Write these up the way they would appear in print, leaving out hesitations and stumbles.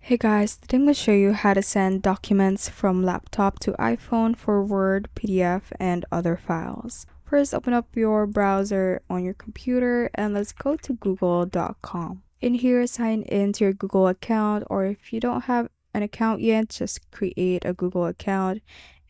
Hey guys, today I'm going to show you how to send documents from laptop to iPhone for Word, PDF, and other files. First, open up your browser on your computer and let's go to google.com. In here, sign in to your Google account, or if you don't have an account yet, just create a Google account.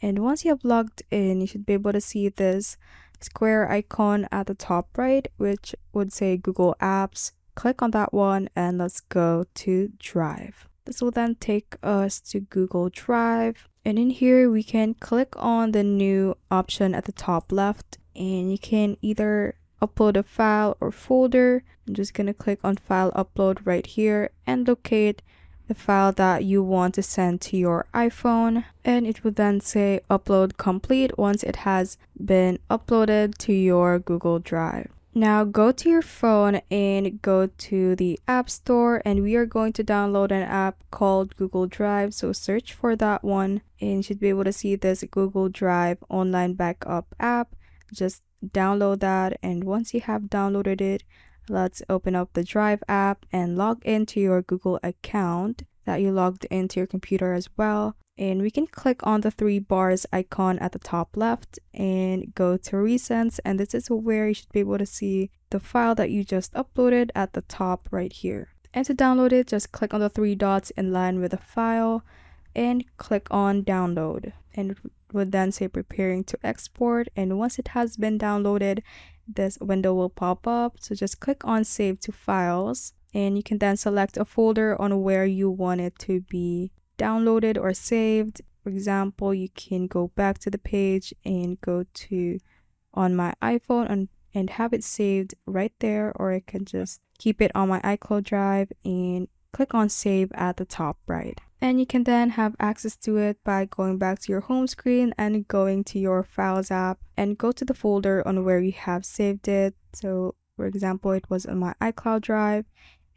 And once you have logged in, you should be able to see this square icon at the top right, which would say Google Apps. Click on that one and let's go to Drive. This will then take us to Google Drive, and in here we can click on the new option at the top left, and you can either upload a file or folder. I'm just gonna click on File Upload right here and locate the file that you want to send to your iPhone, and it will then say Upload Complete once it has been uploaded to your Google Drive. Now go to your phone and go to the App Store, and we are going to download an app called Google Drive. So search for that one and you should be able to see this Google Drive online backup app. Just download that, and once you have downloaded it, let's open up the Drive app and log into your Google account that you logged into your computer as well. And we can click on the three bars icon at the top left and go to Recents, and this is where you should be able to see the file that you just uploaded at the top right here. And to download it, just click on the three dots in line with the file and click on Download, and it would then say Preparing to Export. And once it has been downloaded, this window will pop up. So just click on Save to Files, and you can then select a folder on where you want it to be downloaded or saved. For example, you can go back to the page and go to On My iPhone and have it saved right there, or I can just keep it on my iCloud drive and click on Save at the top right. And you can then have access to it by going back to your home screen and going to your Files app and go to the folder on where you have saved it. So for example, it was on my iCloud drive,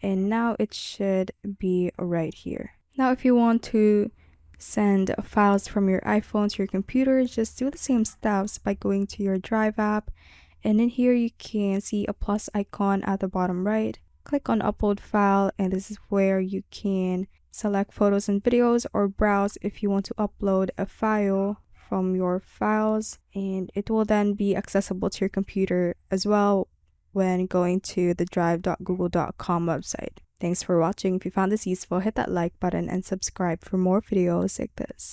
and now it should be right here. Now, if you want to send files from your iPhone to your computer, just do the same steps by going to your Drive app. And in here, you can see a plus icon at the bottom right. Click on Upload File, and this is where you can select photos and videos or browse if you want to upload a file from your files. And it will then be accessible to your computer as well when going to the drive.google.com website. Thanks for watching. If you found this useful, hit that like button and subscribe for more videos like this.